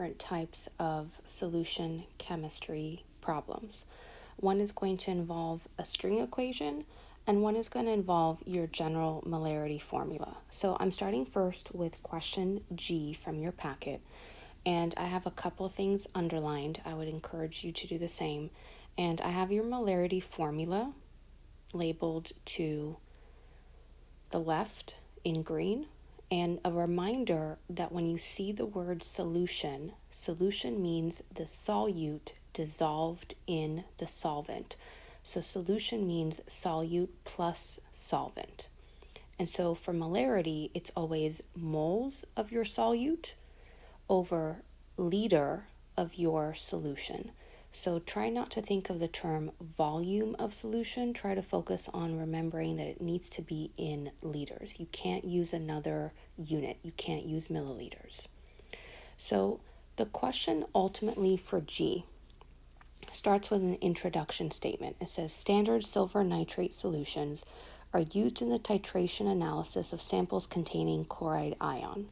different types of solution chemistry problems. One is going to involve a string equation, and one is going to involve your general molarity formula. So I'm starting first with question G from your packet, and I have a couple things underlined. I would encourage you to do the same. And I have your molarity formula labeled to the left in green, and a reminder that when you see the word solution, solution means the solute dissolved in the solvent. So solution means solute plus solvent. And so for molarity, it's always moles of your solute over liter of your solution. So try not to think of the term volume of solution. Try to focus on remembering that it needs to be in liters. You can't use another unit. You can't use milliliters. So the question ultimately for G starts with an introduction statement. It says standard silver nitrate solutions are used in the titration analysis of samples containing chloride ion.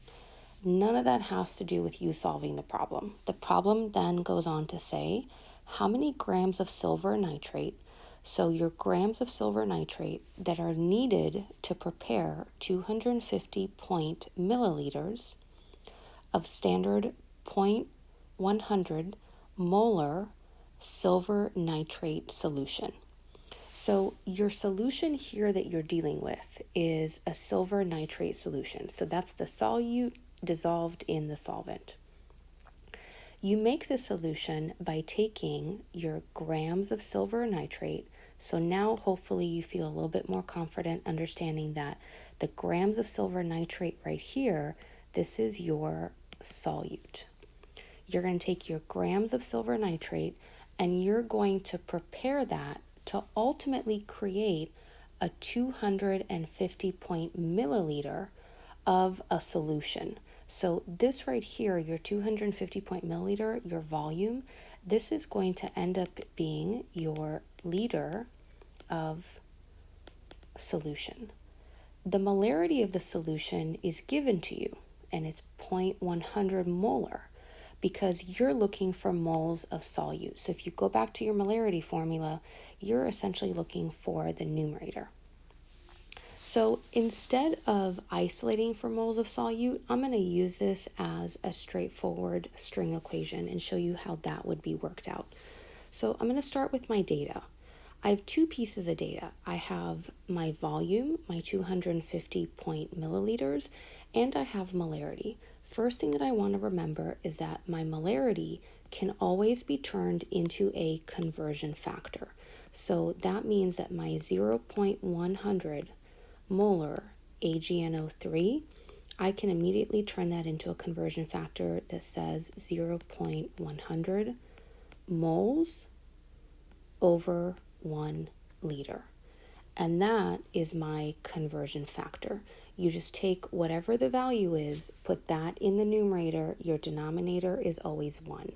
None of that has to do with you solving the problem. The problem then goes on to say how many grams of silver nitrate, so your grams of silver nitrate that are needed to prepare 250 milliliters of standard 0.100 molar silver nitrate solution. So your solution here that you're dealing with is a silver nitrate solution. So that's the solute dissolved in the solvent. You make the solution by taking your grams of silver nitrate. So now hopefully you feel a little bit more confident understanding that the grams of silver nitrate right here, this is your solute. You're going to take your grams of silver nitrate and you're going to prepare that to ultimately create a 250 milliliter of a solution. So this right here, your 250 milliliter, your volume, this is going to end up being your liter of solution. The molarity of the solution is given to you, and it's 0.100 molar because you're looking for moles of solute. So if you go back to your molarity formula, you're essentially looking for the numerator. So instead of isolating for moles of solute, I'm going to use this as a straightforward string equation and show you how that would be worked out. So I'm going to start with my data. I have two pieces of data. I have my volume, my 250 milliliters, and I have molarity. First thing that I want to remember is that my molarity can always be turned into a conversion factor. So that means that my 0.100 molar AgNO3, I can immediately turn that into a conversion factor that says 0.100 moles over 1 liter. And that is my conversion factor. You just take whatever the value is, put that in the numerator, your denominator is always 1.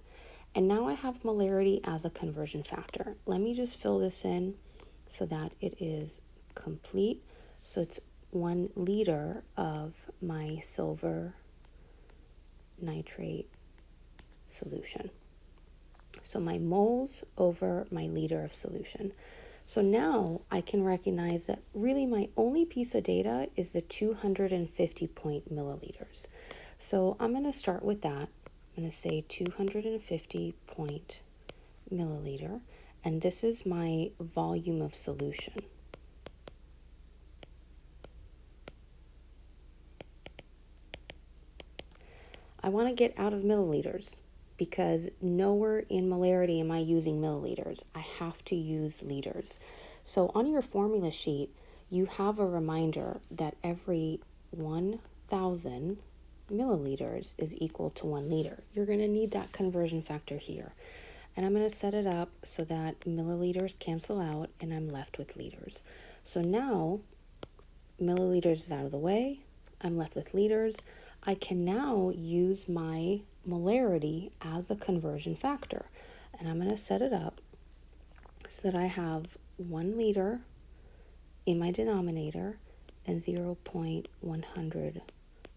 And now I have molarity as a conversion factor. Let me just fill this in so that it is complete. So it's 1 liter of my silver nitrate solution. So my moles over my liter of solution. So now I can recognize that really my only piece of data is the 250 milliliters. So I'm going to start with that. I'm going to say 250 milliliter, and this is my volume of solution. I want to get out of milliliters because nowhere in molarity am I using milliliters. I have to use liters. So on your formula sheet, you have a reminder that every 1,000 milliliters is equal to 1 liter. You're going to need that conversion factor here. And I'm going to set it up so that milliliters cancel out and I'm left with liters. So now milliliters is out of the way. I'm left with liters. I can now use my molarity as a conversion factor. And I'm going to set it up so that I have 1 liter in my denominator and 0.100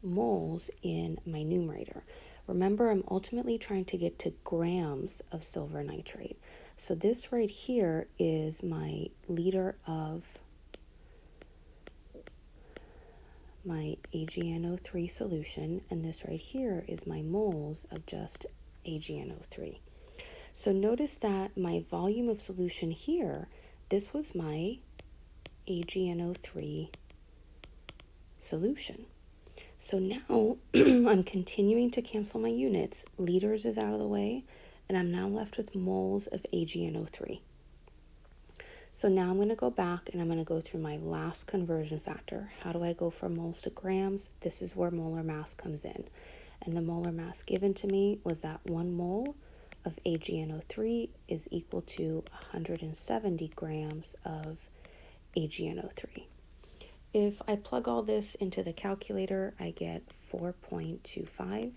moles in my numerator. Remember, I'm ultimately trying to get to grams of silver nitrate. So this right here is my liter of my AgNO3 solution, and this right here is my moles of just AgNO3. So notice that my volume of solution here, this was my AgNO3 solution. So now I'm continuing to cancel my units. Liters is out of the way, and I'm now left with moles of AgNO3. So now I'm going to go back and I'm going to go through my last conversion factor. How do I go from moles to grams? This is where molar mass comes in. And the molar mass given to me was that 1 mole of AgNO3 is equal to 170 grams of AgNO3. If I plug all this into the calculator, I get 4.25.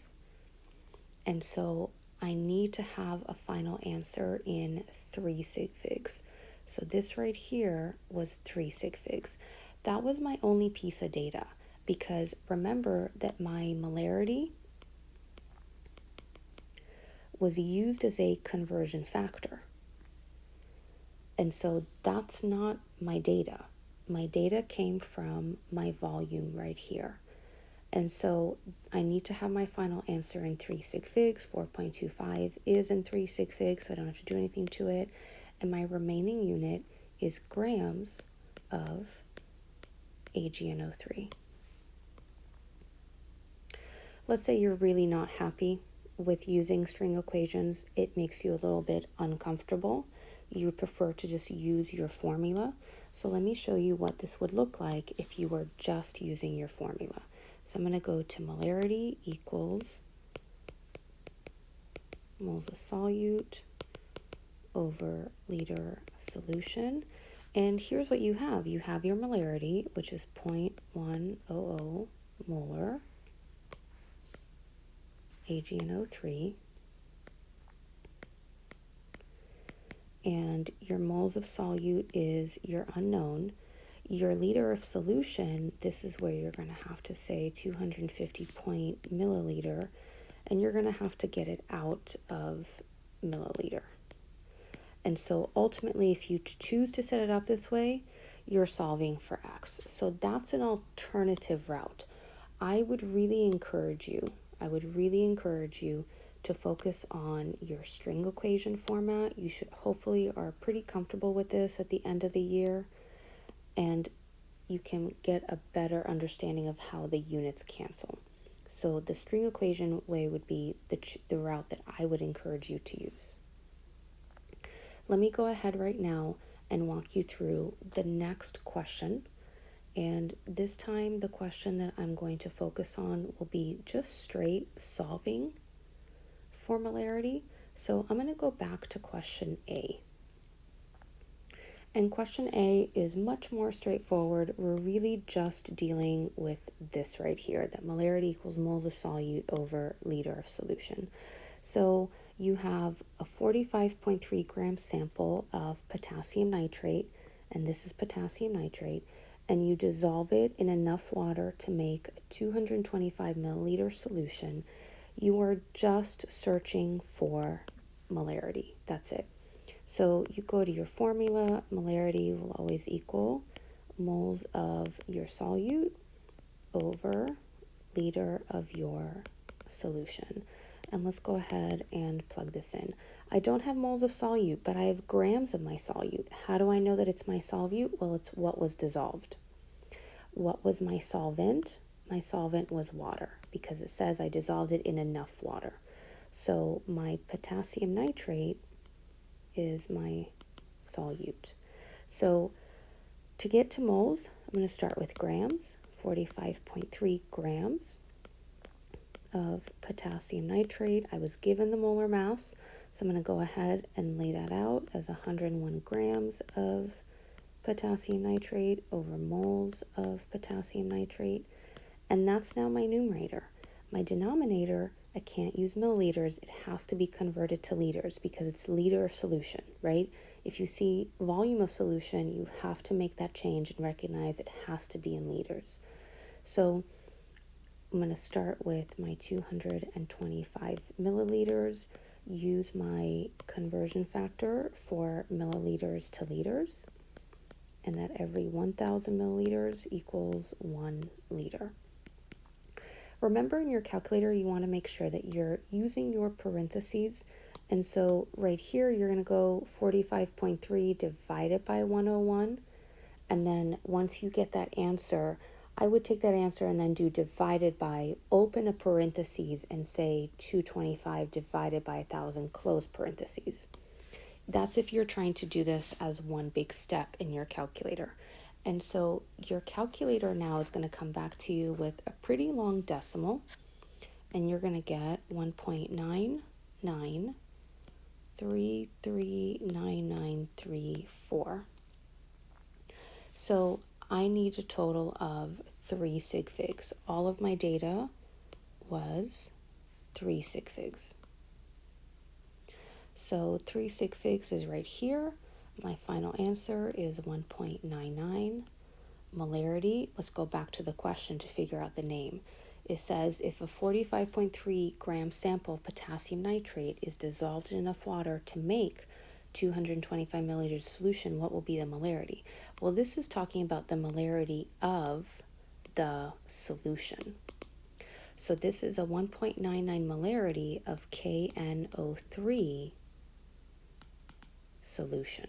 And so I need to have a final answer in 3 sig figs. So this right here was 3 sig figs. That was my only piece of data, because remember that my molarity was used as a conversion factor. And so that's not my data. My data came from my volume right here. And so I need to have my final answer in 3 sig figs. 4.25 is in 3 sig figs, so I don't have to do anything to it. And my remaining unit is grams of AgNO3. Let's say you're really not happy with using string equations. It makes you a little bit uncomfortable. You prefer to just use your formula. So let me show you what this would look like if you were just using your formula. So I'm going to go to molarity equals moles of solute over liter solution. And here's what you have. You have your molarity, which is 0.100 molar AgNO3. And your moles of solute is your unknown. Your liter of solution, this is where you're going to have to say 250 milliliter, and you're going to have to get it out of milliliter. And so ultimately, if you choose to set it up this way, you're solving for X. So that's an alternative route. I would really encourage you to focus on your string equation format. You should hopefully are pretty comfortable with this at the end of the year, and you can get a better understanding of how the units cancel. So the string equation way would be the route that I would encourage you to use. Let me go ahead right now and walk you through the next question. And this time, the question that I'm going to focus on will be just straight solving for molarity. So I'm going to go back to question A. And question A is much more straightforward. We're really just dealing with this right here, that molarity equals moles of solute over liter of solution. So you have a 45.3 gram sample of potassium nitrate, and this is potassium nitrate, and you dissolve it in enough water to make a 225 milliliter solution. You are just searching for molarity. That's it. So you go to your formula. Molarity will always equal moles of your solute over liter of your solution. And let's go ahead and plug this in. I don't have moles of solute, but I have grams of my solute. How do I know that it's my solute? Well, it's what was dissolved. What was my solvent? My solvent was water, because it says I dissolved it in enough water. So my potassium nitrate is my solute. So to get to moles, I'm going to start with grams, 45.3 grams of potassium nitrate. I was given the molar mass, so I'm going to go ahead and lay that out as 101 grams of potassium nitrate over moles of potassium nitrate. And that's now my numerator. My denominator, I can't use milliliters. It has to be converted to liters because it's liter of solution, right? If you see volume of solution, you have to make that change and recognize it has to be in liters. So I'm going to start with my 225 milliliters, use my conversion factor for milliliters to liters, and that every 1,000 milliliters equals 1 liter. Remember, in your calculator, you want to make sure that you're using your parentheses. And so right here, you're going to go 45.3 divided by 101. And then once you get that answer, I would take that answer and then do divided by, open a parentheses and say 225 divided by 1,000, close parentheses. That's if you're trying to do this as one big step in your calculator. And so your calculator now is going to come back to you with a pretty long decimal, and you're going to get 1.99339934. So I need a total of 3 sig figs. All of my data was 3 sig figs. So 3 sig figs is right here. My final answer is 1.99. Molarity, let's go back to the question to figure out the name. It says if a 45.3 gram sample of potassium nitrate is dissolved in enough water to make 225 milliliters solution, what will be the molarity? Well, this is talking about the molarity of the solution. So this is a 1.99 molarity of KNO3 solution.